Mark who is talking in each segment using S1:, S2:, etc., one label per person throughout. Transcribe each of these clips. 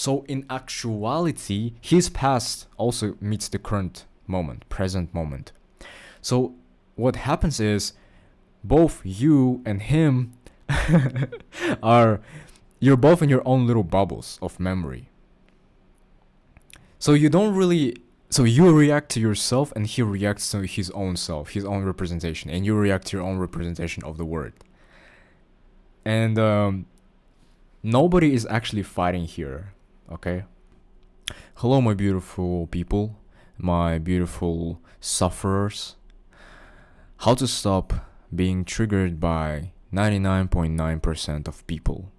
S1: So in actuality, his past also meets the current moment, present moment. So what happens is both you and him are you're both in your own little bubbles of memory. So you don't really so you react to yourself and he reacts to his own self, his own representation, and you react to your own representation of the word. And nobody is actually fighting here, okay? Hello, my beautiful people, my beautiful sufferers. How to stop being triggered by 99.9% of people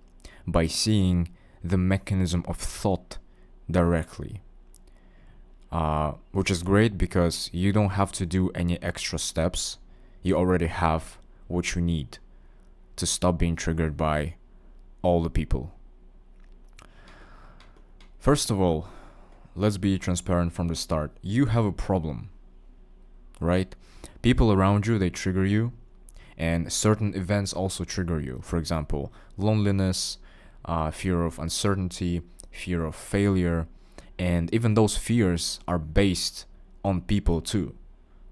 S1: by seeing the mechanism of thought directly. Which is great because you don't have to do any extra steps. You already have what you need to stop being triggered by all the people. First of all, let's be transparent from the start. You have a problem, right? People around you, they trigger you, and certain events also trigger you. For example, loneliness, fear of uncertainty, fear of failure, and even those fears are based on people too,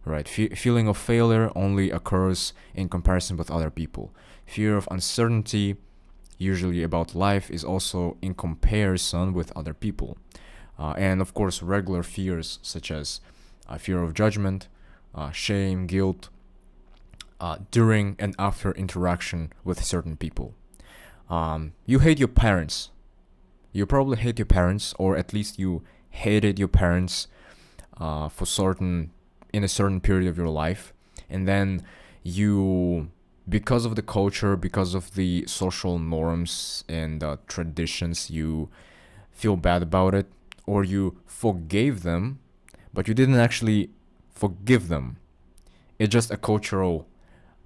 S1: right? Feeling of failure only occurs in comparison with other people. Fear of uncertainty, usually about life, is also in comparison with other people. And of course, regular fears such as fear of judgment, shame, guilt, during and after interaction with certain people. You hate your parents. You probably hate your parents, or at least you hated your parents in a certain period of your life, and then you, because of the culture, because of the social norms and traditions, you feel bad about it, or you forgave them, but you didn't actually forgive them. It's just a cultural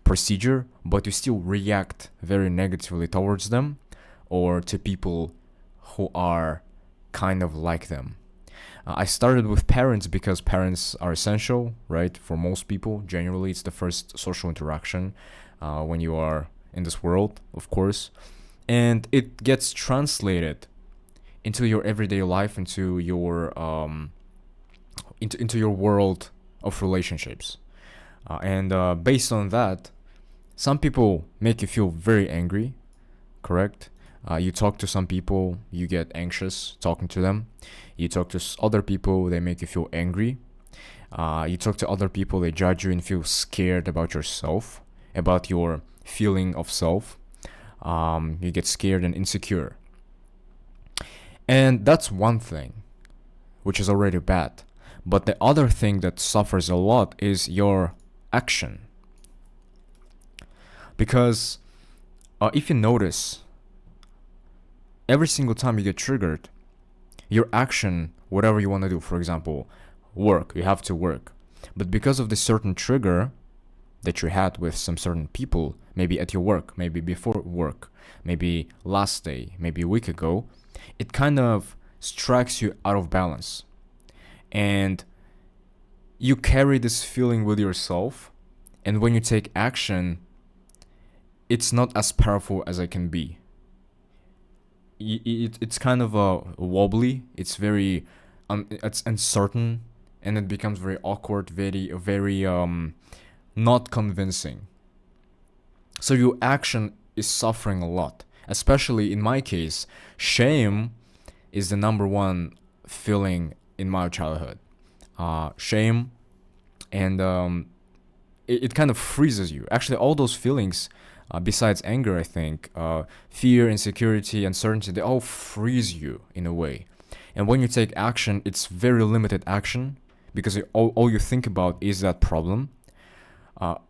S1: procedure, but you still react very negatively towards them or to people who are kind of like them. I started with parents because parents are essential, right? For most people, generally, it's the first social interaction when you are in this world, of course. And it gets translated into your everyday life, into your into your world of relationships. And based on that, some people make you feel very angry, correct? You talk to some people, you get anxious talking to them. You talk to other people, they make you feel angry. You talk to other people, they judge you and feel scared about yourself, about your feeling of self. You get scared and insecure. And that's one thing, which is already bad. But the other thing that suffers a lot is your action. Because if you notice, every single time you get triggered, your action, whatever you want to do, for example, work, you have to work. But because of the certain trigger that you had with some certain people, maybe at your work, maybe before work, maybe last day, maybe a week ago, it kind of strikes you out of balance. And you carry this feeling with yourself, and when you take action, it's not as powerful as it can be. It's kind of wobbly. It's very it's uncertain, and it becomes very awkward, very not convincing. So your action is suffering a lot. Especially in my case, shame is the number one feeling in my childhood. Shame, and it kind of freezes you. Actually, all those feelings, besides anger, I think, fear, insecurity, uncertainty, they all freeze you in a way. And when you take action, it's very limited action because all you think about is that problem.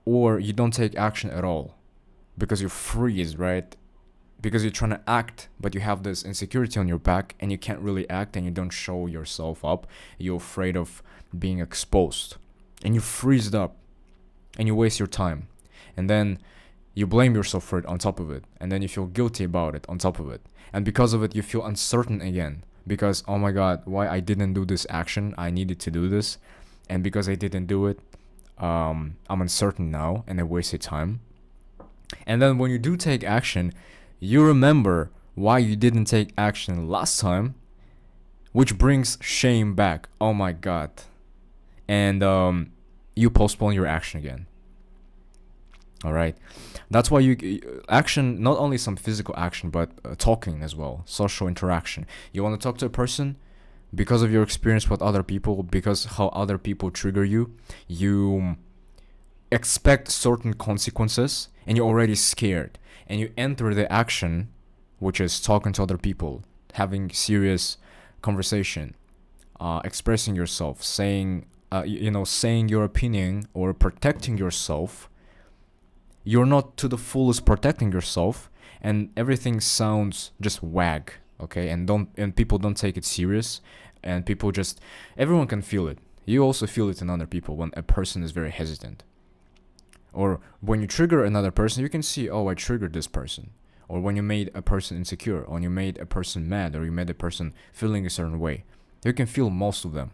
S1: Or you don't take action at all because you freeze, right? Because you're trying to act, but you have this insecurity on your back and you can't really act and you don't show yourself up. You're afraid of being exposed and you freeze up and you waste your time. And then you blame yourself for it on top of it. And then you feel guilty about it on top of it. And because of it, you feel uncertain again. Because, oh my God, why I didn't do this action? I needed to do this. And because I didn't do it, I'm uncertain now and I wasted time. And then when you do take action, you remember why you didn't take action last time, which brings shame back. Oh my god. And you postpone your action again. All right, that's why you action, not only some physical action, but talking as well, social interaction. You want to talk to a person because of your experience with other people, because how other people trigger you. You expect certain consequences, and you're already scared, and you enter the action, which is talking to other people, having serious conversation, expressing yourself, saying saying your opinion or protecting yourself. You're not to the fullest protecting yourself, and everything sounds just wag, okay? And people don't take it serious, and people just, everyone can feel it. You also feel it in other people when a person is very hesitant. Or when you trigger another person, you can see, oh, I triggered this person. Or when you made a person insecure, or you made a person mad, or you made a person feeling a certain way. You can feel most of them.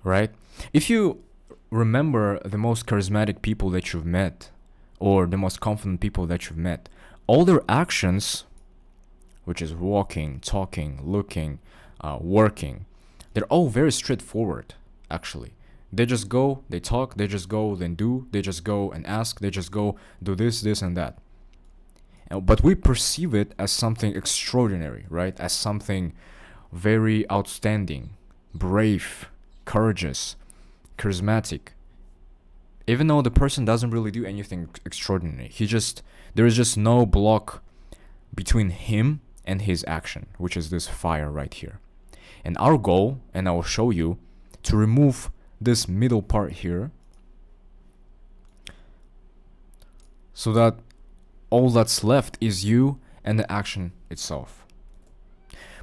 S1: Right? If you remember the most charismatic people that you've met, or the most confident people that you've met, all their actions, which is walking, talking, looking, working, they're all very straightforward, actually. They just go, they talk, they just go, then do, they just go and ask, they just go, do this, this, and that. But we perceive it as something extraordinary, right? As something very outstanding, brave, courageous, charismatic, even though the person doesn't really do anything extraordinary. There is just no block between him and his action, which is this fire right here. And our goal, and I will show you, to remove this middle part here, so that all that's left is you and the action itself.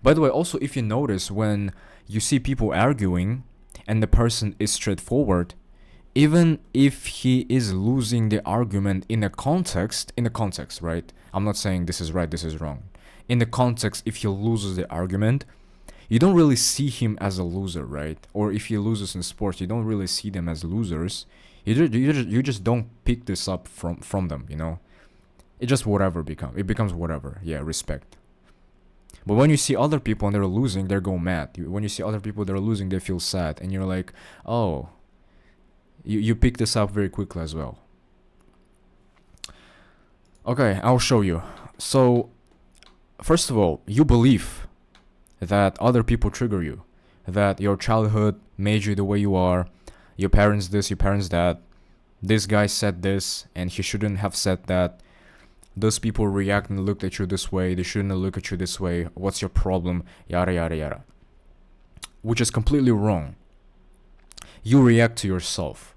S1: By the way, also, if you notice, when you see people arguing and the person is straightforward, even if he is losing the argument in a context, right? I'm not saying this is right, this is wrong. In the context, if he loses the argument, you don't really see him as a loser, right? Or if he loses in sports, you don't really see them as losers. You just don't pick this up from them, you know? It just becomes whatever. Yeah, respect. But when you see other people and they're losing, they go mad. When you see other people that are losing, they feel sad. And you're like, oh, you pick this up very quickly as well. Okay, I'll show you. So, first of all, you believe that other people trigger you, that your childhood made you the way you are, your parents this, your parents that, this guy said this and he shouldn't have said that, those people react and looked at you this way, they shouldn't look at you this way, what's your problem, yada yada yada. Which is completely wrong. You react to yourself.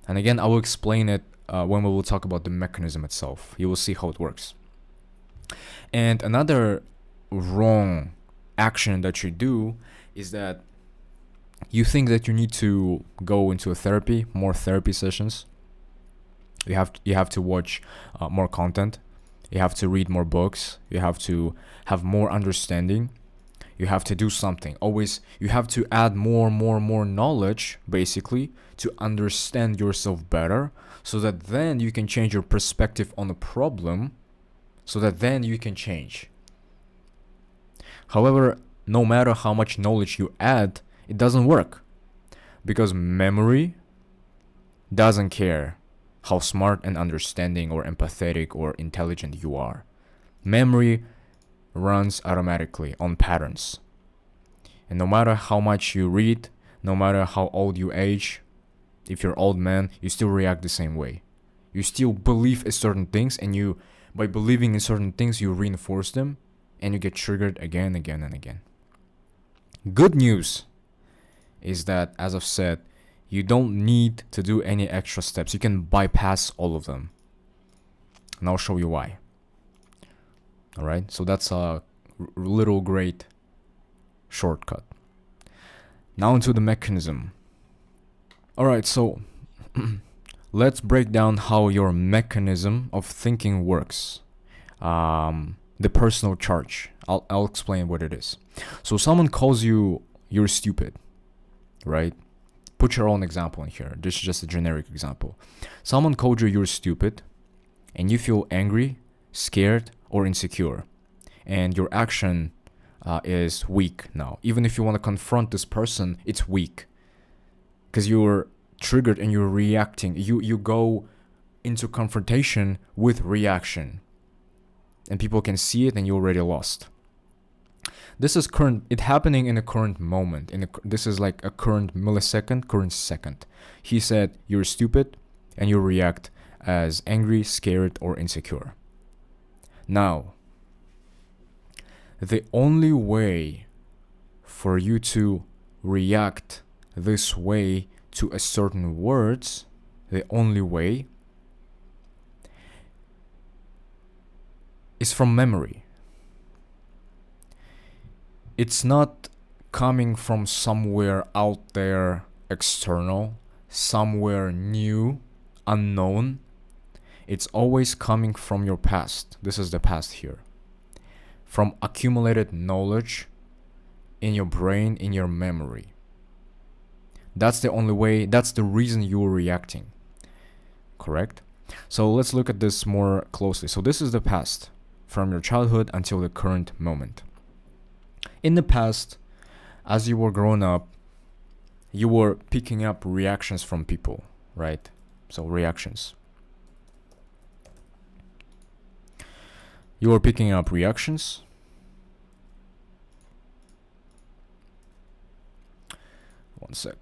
S1: And again, I will explain it when we will talk about the mechanism itself. You will see how it works. And another wrong action that you do is that you think that you need to go into more therapy sessions. You have to watch more content. You have to read more books. You have to have more understanding. You have to do something. Always, you have to add more knowledge, basically, to understand yourself better, so that then you can change your perspective on the problem, so that then you can change. However, no matter how much knowledge you add, it doesn't work, because memory doesn't care how smart and understanding or empathetic or intelligent you are. Memory runs automatically on patterns. And no matter how much you read, no matter how old you age, if you're old man, you still react the same way. You still believe in certain things, and by believing in certain things, you reinforce them, and you get triggered again, again, and again. Good news is that, as I've said, you don't need to do any extra steps. You can bypass all of them. And I'll show you why. Alright, so that's a little great shortcut. Now into the mechanism. Alright, so let's break down how your mechanism of thinking works. The personal charge. I'll explain what it is. So someone calls you, you're stupid, right? Put your own example in here. This is just a generic example. Someone called you, you're stupid, and you feel angry, scared, or insecure. And your action is weak now. Even if you want to confront this person, it's weak. Because you're triggered and you're reacting. You go into confrontation with reaction. And people can see it and you're already lost. This is it happening in a current moment. This is like a current millisecond, current second. He said, you're stupid, and you react as angry, scared, or insecure. Now, the only way for you to react this way to a certain words, the only way is from memory. It's not coming from somewhere out there, external, somewhere new, unknown. It's always coming from your past. This is the past here. From accumulated knowledge in your brain, in your memory. That's the only way, that's the reason you're reacting. Correct? So let's look at this more closely. So this is the past, from your childhood until the current moment. In the past, as you were growing up, you were picking up reactions from people, right? So reactions. You were picking up reactions. One sec.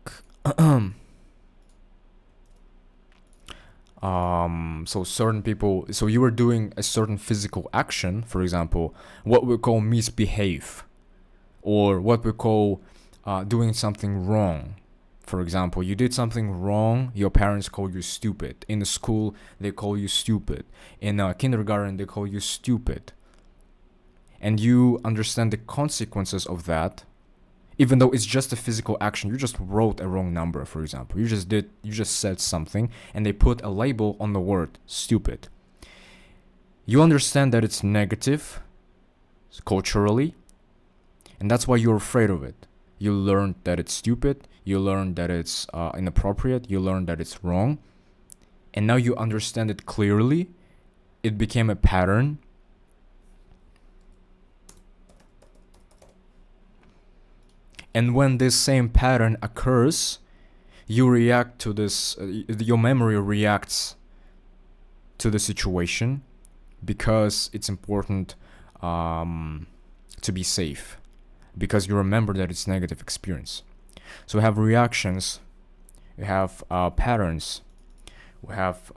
S1: So certain people, so you were doing a certain physical action, for example, what we call misbehave, or what we call doing something wrong. For example, you did something wrong, your parents call you stupid. In the school, they call you stupid. In kindergarten, they call you stupid. And you understand the consequences of that, even though it's just a physical action. You just wrote a wrong number, for example. You just said something, and they put a label on the word stupid. You understand that it's negative culturally, and that's why you're afraid of it. You learned that it's stupid. You learned that it's inappropriate. You learned that it's wrong. And now you understand it clearly. It became a pattern. And when this same pattern occurs, you react to this, your memory reacts to the situation because it's important to be safe, because you remember that it's negative experience. So we have reactions, we have patterns, we have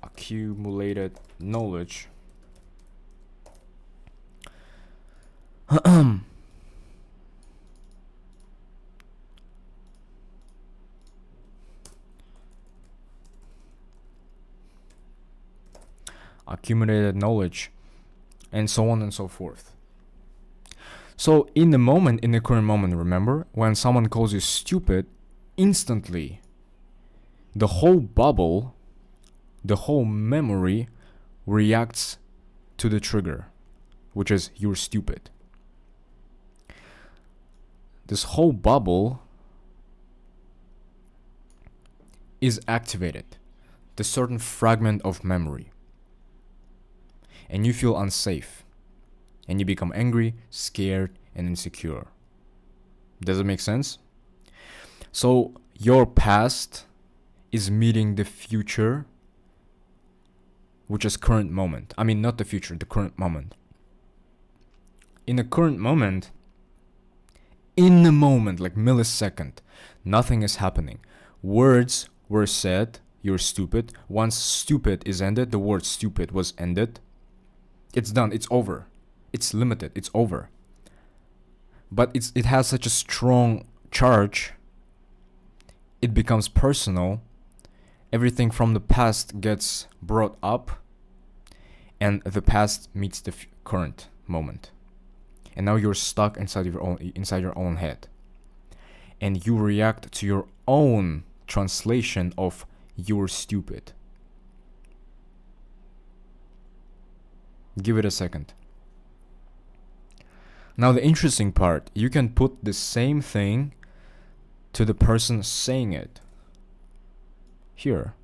S1: accumulated knowledge. Accumulated knowledge, and so on and so forth. So in the current moment, remember, when someone calls you stupid, instantly the whole bubble, the whole memory reacts to the trigger, which is you're stupid. This whole bubble is activated, the certain fragment of memory. And you feel unsafe. And you become angry, scared, and insecure. Does it make sense? So your past is meeting the future, which is current moment. I mean, not the future, the current moment. In the current moment, like millisecond, nothing is happening. Words were said, you're stupid. Once stupid is ended, the word stupid was ended. It's done, it's over. It's limited, it's over. But it has such a strong charge, it becomes personal. Everything from the past gets brought up, and the past meets the current moment. And now you're stuck inside your own head. And you react to your own translation of you're stupid. Give it a second. Now the interesting part, you can put the same thing to the person saying it. Here.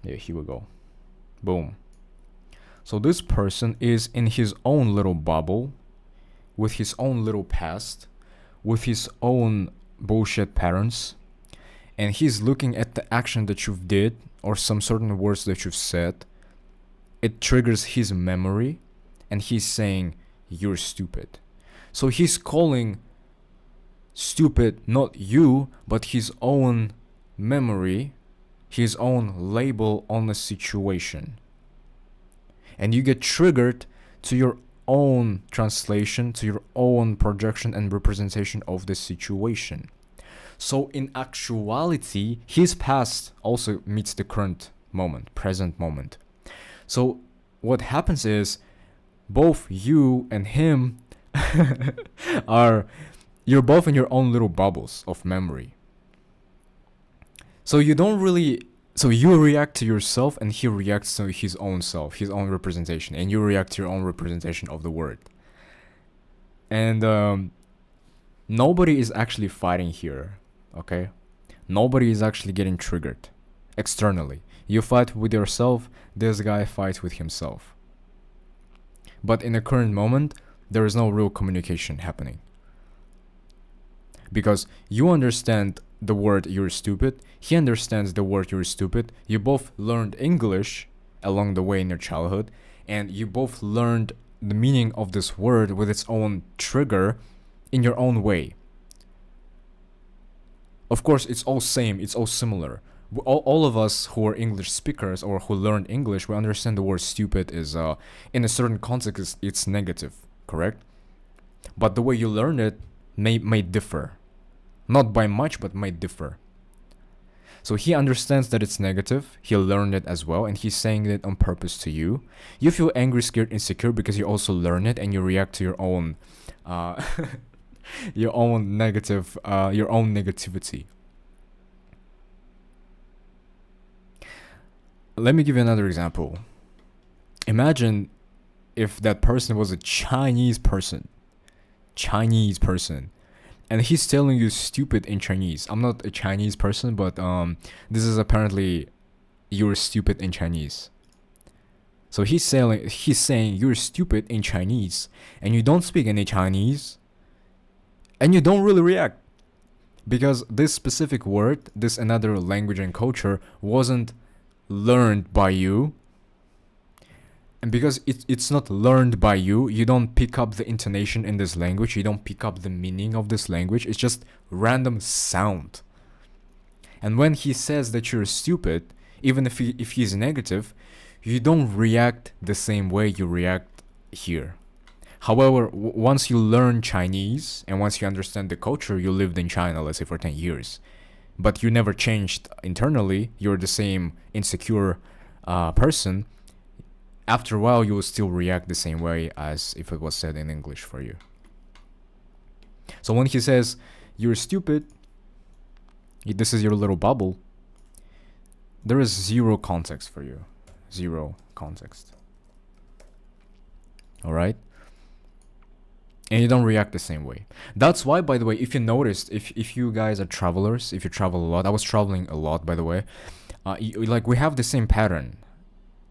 S1: Yeah, here we go. Boom. So this person is in his own little bubble, with his own little past, with his own bullshit patterns, and he's looking at the action that you've did or some certain words that you've said. It triggers his memory, and he's saying you're stupid. So he's calling stupid not you, but his own memory, his own label on the situation. And you get triggered to your own translation, to your own projection and representation of the situation. So in actuality, his past also meets the current moment, present moment. So what happens is both you and him you're both in your own little bubbles of memory. So you react to yourself, and he reacts to his own self, his own representation, and you react to your own representation of the word. And nobody is actually fighting here, okay? Nobody is actually getting triggered externally. You fight with yourself, this guy fights with himself. But in the current moment, there is no real communication happening. Because you understand the word you're stupid, he understands the word you're stupid, you both learned English along the way in your childhood, and you both learned the meaning of this word with its own trigger in your own way. Of course, it's all same, it's all similar. All of us who are English speakers or who learned English, we understand the word stupid is, in a certain context, it's negative, correct? But the way you learn it may differ. Not by much, but might differ. So he understands that it's negative, he learned it as well, and he's saying it on purpose to you. You feel angry, scared, insecure because you also learn it and you react to your own your own negativity. Let me give you another example. Imagine if that person was a Chinese person, and he's telling you stupid in Chinese. I'm not a Chinese person, but this is apparently you're stupid in Chinese. So he's saying you're stupid in Chinese, and you don't speak any Chinese, and you don't really react, because this specific word, this another language and culture, wasn't learned by you. And because it's not learned by you, you don't pick up the intonation in this language, you don't pick up the meaning of this language, it's just random sound. And when he says that you're stupid, even if he's negative, you don't react the same way you react here. However, once you learn Chinese, and once you understand the culture, you lived in China, let's say for 10 years, but you never changed internally, you're the same insecure person, after a while you will still react the same way as if it was said in English for you. So when he says you're stupid, this is your little bubble, there is zero context for you. Zero context. Alright? And you don't react the same way. That's why, by the way, if you noticed, if you guys are travelers, if you travel a lot, I was traveling a lot, by the way, we have the same pattern.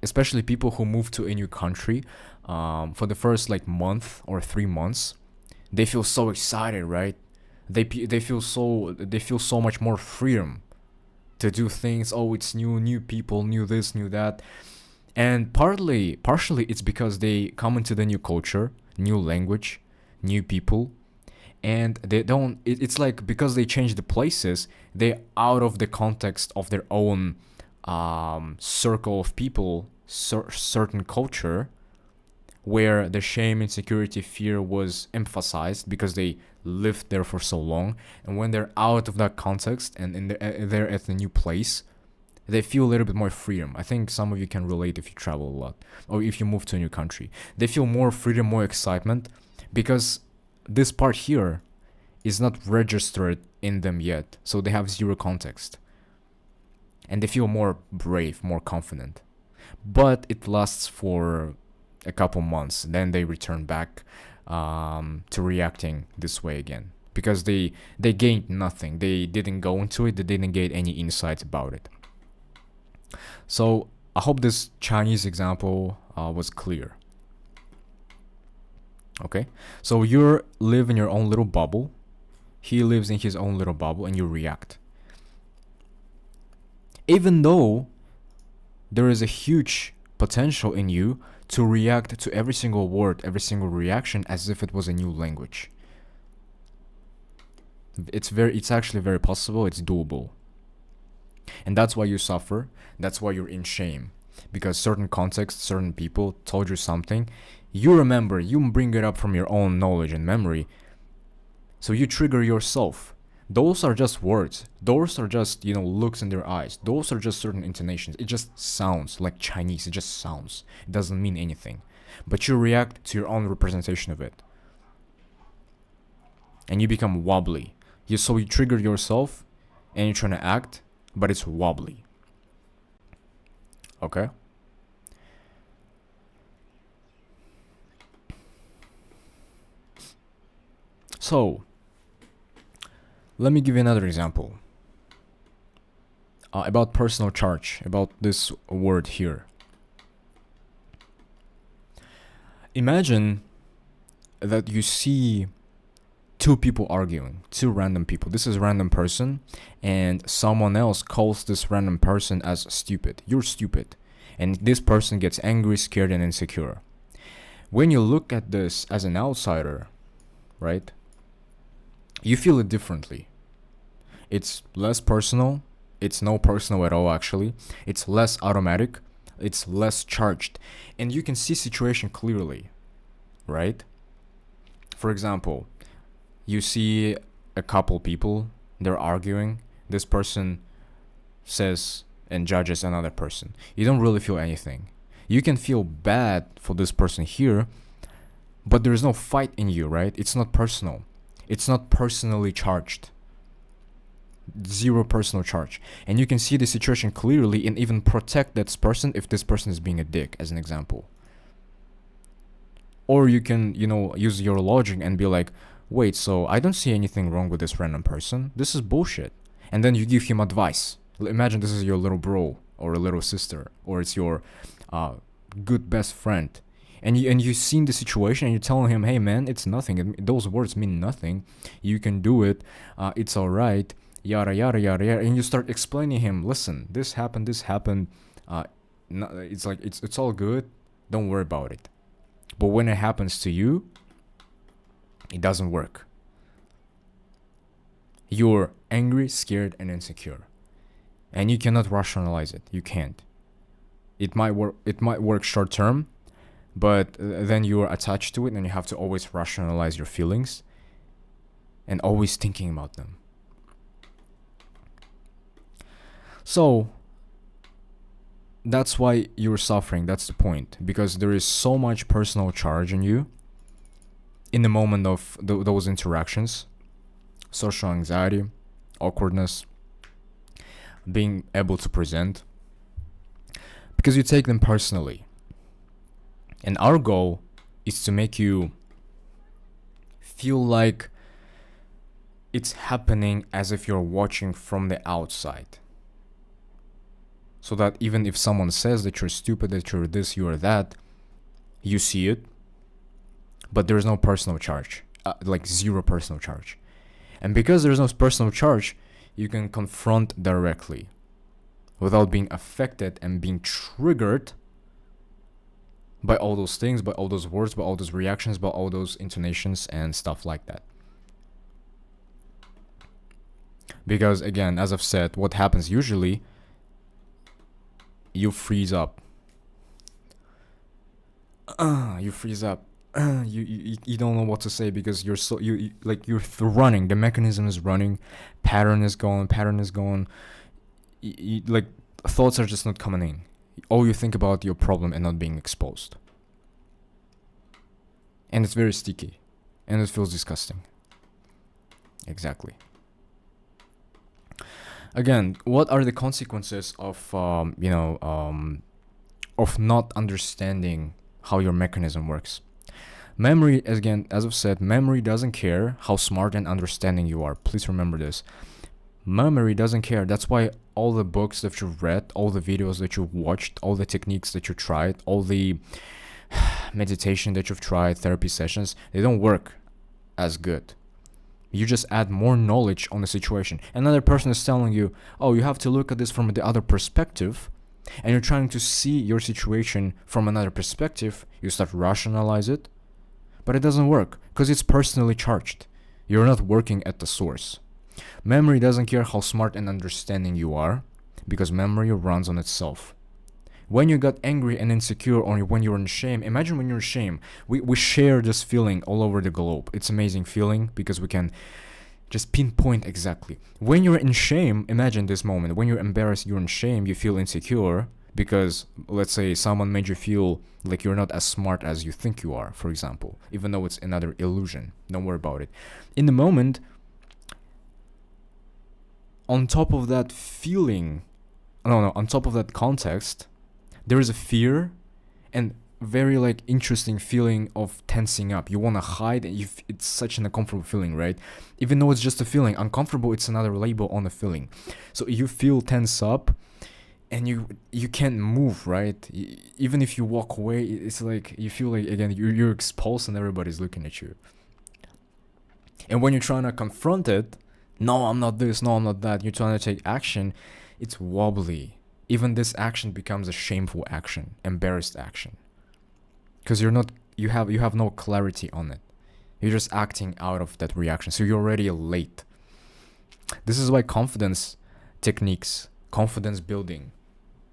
S1: Especially people who move to a new country, for the first month or 3 months, they feel so excited, right? They feel so much more freedom to do things. Oh, it's new people, new this, new that, and partially it's because they come into the new culture, new language, new people, and they don't. It's like because they change the places, they're out of the context of their own circle of people, certain culture, where the shame, insecurity, fear was emphasized because they lived there for so long. And when they're out of that context and they're at a new place, they feel a little bit more freedom. I think some of you can relate if you travel a lot or if you move to a new country. They feel more freedom, more excitement, because this part here is not registered in them yet. So they have zero context. And they feel more brave, more confident. But it lasts for a couple months. Then they return back to reacting this way again. Because they gained nothing. They didn't go into it. They didn't get any insights about it. So I hope this Chinese example was clear. Okay, so you live in your own little bubble, he lives in his own little bubble, and you react. Even though there is a huge potential in you to react to every single word, every single reaction as if it was a new language. It's actually very possible, it's doable. And that's why you suffer, that's why you're in shame. Because certain contexts, certain people told you something, you remember, you bring it up from your own knowledge and memory, so you trigger yourself. Those are just words. Those are just, looks in their eyes. Those are just certain intonations. It just sounds like Chinese. It just sounds. It doesn't mean anything. But you react to your own representation of it. And you become wobbly. So you trigger yourself and you're trying to act, but it's wobbly. Okay? So, let me give you another example about personal charge, about this word here. Imagine that you see two people arguing, two random people. This is a random person, and someone else calls this random person as stupid. You're stupid. And this person gets angry, scared, and insecure. When you look at this as an outsider, right, you feel it differently. It's less personal. It's no personal at all, actually. It's less automatic. It's less charged. And you can see situation clearly, right? For example, you see a couple people, they're arguing. This person says and judges another person. You don't really feel anything. You can feel bad for this person here, but there is no fight in you, right? It's not personal. It's not personally charged. Zero personal charge. And you can see the situation clearly and even protect that person if this person is being a dick, as an example. Or you can, use your logic and be like, wait, so I don't see anything wrong with this random person. This is bullshit. And then you give him advice. Imagine this is your little bro or a little sister, or it's your good best friend. And you seen the situation and you're telling him, hey man, it's nothing. Those words mean nothing. You can do it. It's alright. Yada, yada, yada, yada. And you start explaining him, listen, this happened. It's like, it's all good. Don't worry about it. But when it happens to you, it doesn't work. You're angry, scared, and insecure. And you cannot rationalize it. You can't. It might work short term, but then you're attached to it and you have to always rationalize your feelings and always thinking about them. So that's why you're suffering. That's the point. Because there is so much personal charge in you in the moment of those interactions. Social anxiety, awkwardness, being able to present. Because you take them personally. And our goal is to make you feel like it's happening as if you're watching from the outside. So that even if someone says that you're stupid, that you're this, you're that, you see it, but there's no personal charge, like zero personal charge. And because there's no personal charge, you can confront directly without being affected and being triggered by all those things, by all those words, by all those reactions, by all those intonations and stuff like that. Because again, as I've said, what happens usually, you freeze up. You freeze up. You don't know what to say because you're so you're running. The mechanism is running, pattern is going. Like thoughts are just not coming in. All you think about your problem and not being exposed. And it's very sticky, and it feels disgusting. Exactly. Again, what are the consequences of not understanding how your mechanism works? Memory, again, as I've said, memory doesn't care how smart and understanding you are. Please remember this. Memory doesn't care. That's why all the books that you've read, all the videos that you've watched, all the techniques that you tried, all the meditation that you've tried, therapy sessions, they don't work as good. You just add more knowledge on the situation. Another person is telling you, oh, you have to look at this from the other perspective, and you're trying to see your situation from another perspective. You start rationalize it, but it doesn't work because it's personally charged. You're not working at the source. Memory doesn't care how smart and understanding you are, because memory runs on itself. When you got angry and insecure, or when you're in shame, imagine when you're in shame. We share this feeling all over the globe. It's an amazing feeling because we can just pinpoint exactly. When you're in shame, imagine this moment. When you're embarrassed, you're in shame, you feel insecure because, let's say, someone made you feel like you're not as smart as you think you are, for example, even though it's another illusion. Don't worry about it. In the moment, on top of that feeling, on top of that context, there is a fear and very like interesting feeling of tensing up. You want to hide, and it's such an uncomfortable feeling, right? Even though it's just a feeling, uncomfortable, it's another label on the feeling. So you feel tense up, and you can't move, right? Even if you walk away, it's like you feel like, again, you're exposed and everybody's looking at you. And when you're trying to confront it, no, I'm not this, no, I'm not that, you're trying to take action, it's wobbly. Even this action becomes a shameful action, embarrassed action, because you have no clarity on it. You're just acting out of that reaction, so you're already late. This is why confidence techniques, confidence building,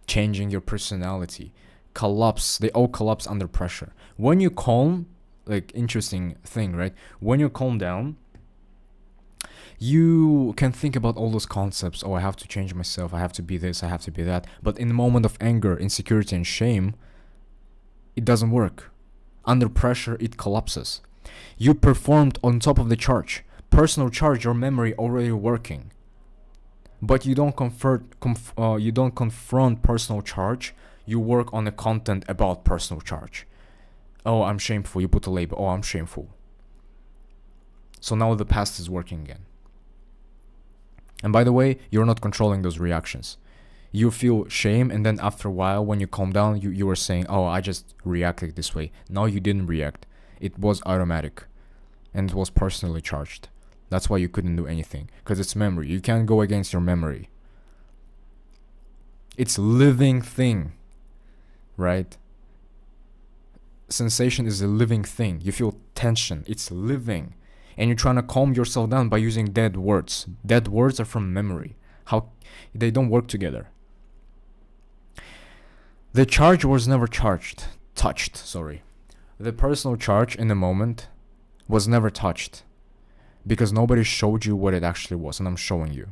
S1: changing your personality, they all collapse under pressure. When you calm, like, interesting thing, right? When you calm down, you can think about all those concepts. Oh, I have to change myself, I have to be this, I have to be that. But in the moment of anger, insecurity, and shame, it doesn't work. Under pressure, it collapses. You performed on top of the charge. Personal charge, your memory already working. But you don't confront personal charge. You work on the content about personal charge. Oh, I'm shameful. You put a label. Oh, I'm shameful. So now the past is working again. And by the way, you're not controlling those reactions. You feel shame, and then after a while, when you calm down, you were saying, oh, I just reacted this way. No, you didn't react. It was automatic. And it was personally charged. That's why you couldn't do anything. Because it's memory. You can't go against your memory. It's living thing. Right? Sensation is a living thing. You feel tension. It's living. And you're trying to calm yourself down by using dead words. Dead words are from memory. How they don't work together. The charge was never touched. The personal charge in the moment was never touched, because nobody showed you what it actually was, and I'm showing you.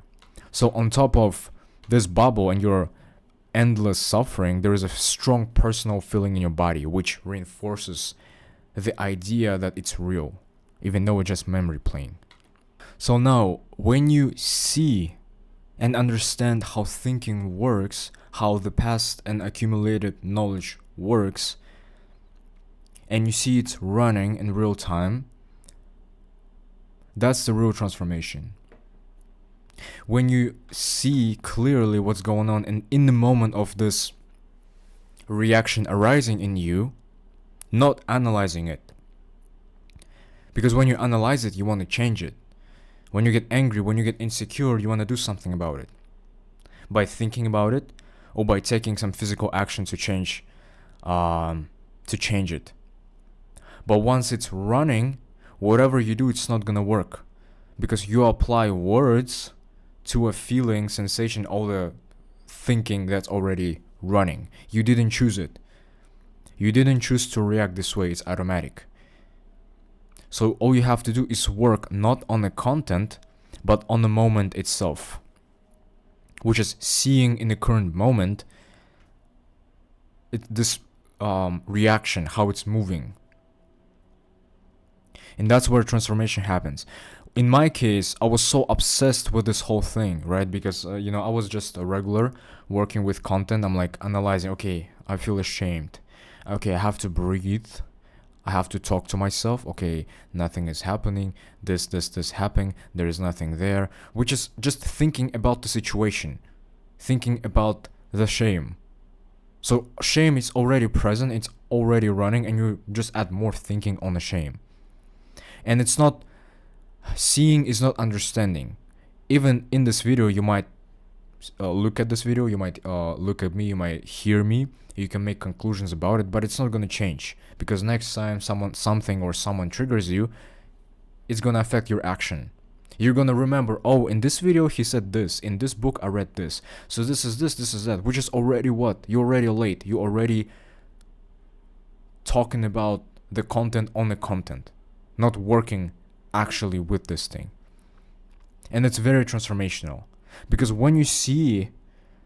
S1: So on top of this bubble and your endless suffering, there is a strong personal feeling in your body, which reinforces the idea that it's real, even though it's just memory playing. So now, when you see and understand how thinking works, how the past and accumulated knowledge works, and you see it running in real time, that's the real transformation. When you see clearly what's going on, and in the moment of this reaction arising in you, not analyzing it. Because when you analyze it, you want to change it. When you get angry, when you get insecure, you want to do something about it. By thinking about it, or by taking some physical action to change it. But once it's running, whatever you do, it's not gonna work, because you apply words to a feeling, sensation, all the thinking that's already running. You didn't choose it. You didn't choose to react this way. It's automatic. So all you have to do is work not on the content, but on the moment itself, which is seeing in the current moment this reaction, how it's moving. And that's where transformation happens. In my case, I was so obsessed with this whole thing, right? Because, I was just a regular working with content. I'm like analyzing, okay, I feel ashamed. Okay, I have to breathe. I have to talk to myself. Okay, nothing is happening. This happening. There is nothing there. Which is just thinking about the situation. thinking about the shame. So shame is already present, it's already running, and you just add more thinking on the shame. And it's not, seeing is not understanding. Even in this video, you might look at this video, you might look at me, you might hear me, you can make conclusions about it, but it's not going to change, because next time something or someone triggers you, it's going to affect your action. You're going to remember, oh, in this video he said this, in this book I read this, so this is this is that, which is already what? You're already late. You're already talking about the content on the content, not working actually with this thing. And it's very transformational, because when you see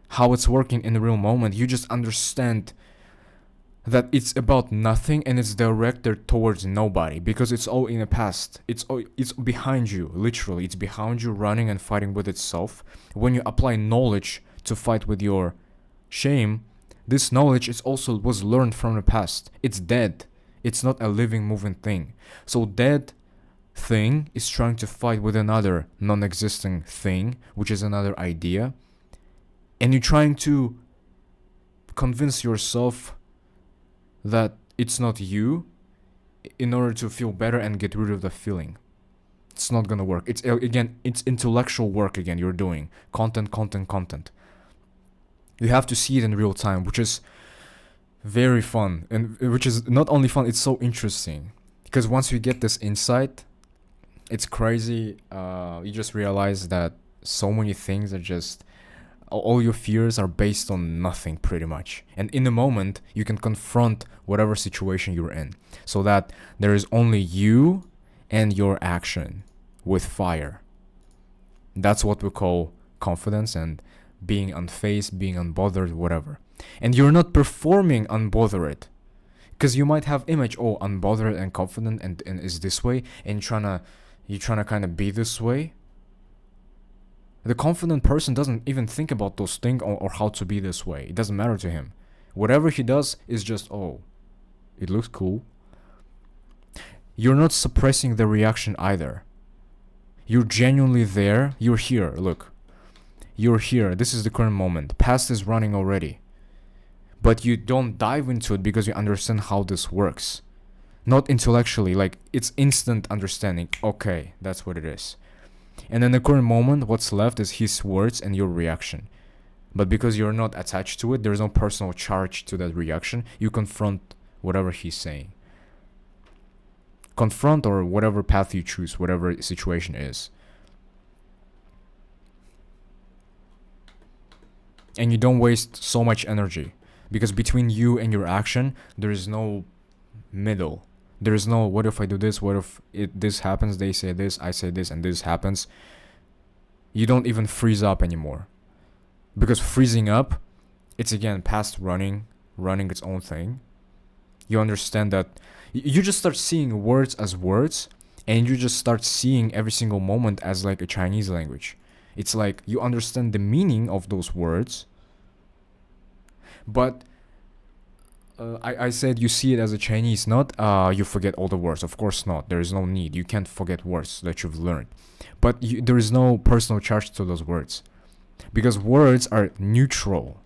S1: how it's working in the real moment, you just understand that it's about nothing and it's directed towards nobody, because it's all in the past. It's behind you, literally. It's behind you, running and fighting with itself. When you apply knowledge to fight with your shame, this knowledge is also was learned from the past. It's dead. It's not a living, moving thing. So dead thing is trying to fight with another non-existing thing, which is another idea, and you're trying to convince yourself that it's not you in order to feel better and get rid of the feeling. It's not gonna work. It's intellectual work again. You're doing content. You have to see it in real time, which is very fun, and which is not only fun, it's so interesting, because once you get this insight, it's crazy. You just realize that so many things are just, all your fears are based on nothing, pretty much. And in the moment, you can confront whatever situation you're in, so that there is only you and your action with fire. That's what we call confidence and being unfazed, being unbothered, whatever. And you're not performing unbothered, because you might have image, oh, unbothered and confident and is this way, and you're trying to kind of be this way. The confident person doesn't even think about those things or how to be this way. It doesn't matter to him. Whatever he does is just, oh, it looks cool. You're not suppressing the reaction either. You're genuinely there. You're here. Look. You're here. This is the current moment. Past is running already. But you don't dive into it because you understand how this works. Not intellectually. Like, it's instant understanding. Okay, that's what it is. And in the current moment, what's left is his words and your reaction. But because you're not attached to it, there's no personal charge to that reaction. You confront whatever he's saying. Confront, or whatever path you choose, whatever situation is. And you don't waste so much energy, because between you and your action, there is no middle. There is no, what if I do this, what if this happens, they say this, I say this, and this happens. You don't even freeze up anymore. Because freezing up, it's again past running its own thing. You understand that you just start seeing words as words, and you just start seeing every single moment as like a Chinese language. It's like you understand the meaning of those words, but I said you see it as a Chinese, not you forget all the words. Of course not. There is no need. You can't forget words that you've learned. But there is no personal charge to those words, because words are neutral.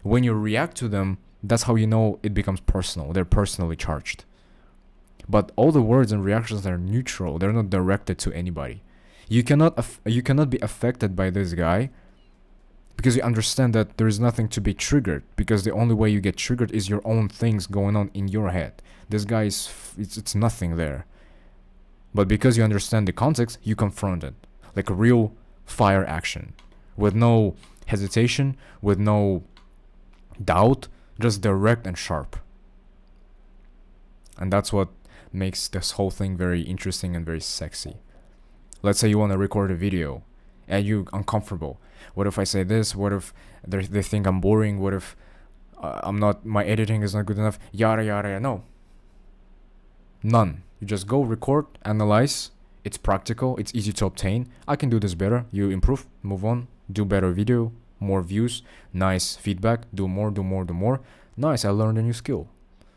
S1: When you react to them, that's how you know it becomes personal. They're personally charged. But all the words and reactions are neutral. They're not directed to anybody. You cannot be affected by this guy, because you understand that there is nothing to be triggered, because the only way you get triggered is your own things going on in your head. This guy it's nothing there. But because you understand the context, you confront it like a real fire action, with no hesitation, with no doubt, just direct and sharp. And that's what makes this whole thing very interesting and very sexy. Let's say you want to record a video and you're uncomfortable. What if I say this? What if they think I'm boring? What if my editing is not good enough? Yada yada. No. None. You just go record, analyze. It's practical. It's easy to obtain. I can do this better. You improve, move on, do better video, more views, nice feedback, do more. Nice, I learned a new skill.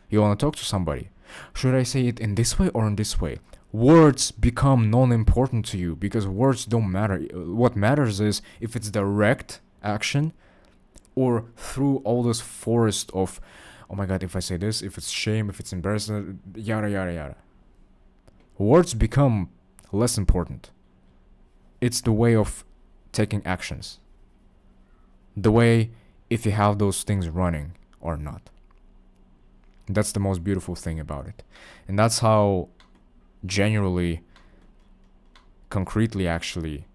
S1: You want to talk to somebody. Should I say it in this way or in this way? Words become non-important to you, because words don't matter. What matters is if it's direct action, or through all this forest of, oh my god, if I say this, if it's shame, if it's embarrassment, yada yada yada. Words become less important. It's the way of taking actions. The way if you have those things running or not. That's the most beautiful thing about it. And that's how genuinely, concretely actually,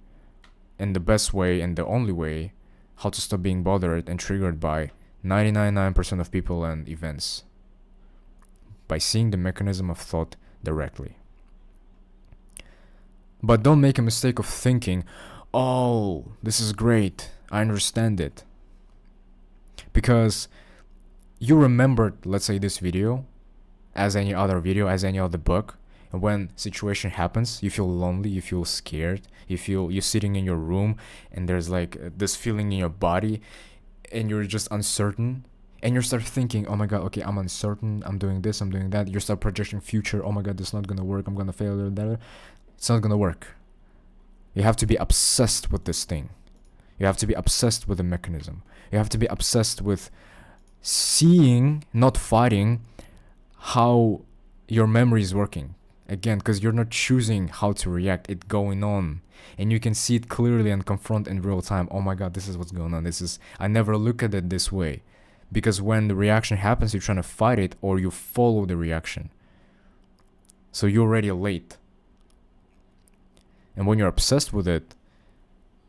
S1: in the best way and the only way, how to stop being bothered and triggered by 99.9% of people and events. By seeing the mechanism of thought directly. But don't make a mistake of thinking, oh, this is great, I understand it. Because you remembered, let's say, this video as any other video, as any other book, and when situation happens, you feel lonely, you feel scared, you're sitting in your room and there's like this feeling in your body and you're just uncertain, and you start thinking, oh my god, okay, I'm uncertain, I'm doing this, I'm doing that. You start projecting future, oh my god, this is not gonna work, I'm gonna fail. It's not gonna work. You have to be obsessed with this thing. You have to be obsessed with the mechanism. You have to be obsessed with seeing, not fighting, how your memory is working. Again, because you're not choosing how to react, it's going on. And you can see it clearly and confront in real time. Oh my god, this is what's going on. I never look at it this way. Because when the reaction happens, you're trying to fight it or you follow the reaction. So you're already late. And when you're obsessed with it,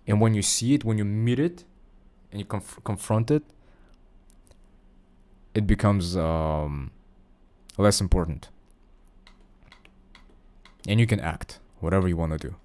S1: and when you see it, when you meet it, and you confront it, it becomes less important. And you can act whatever you want to do.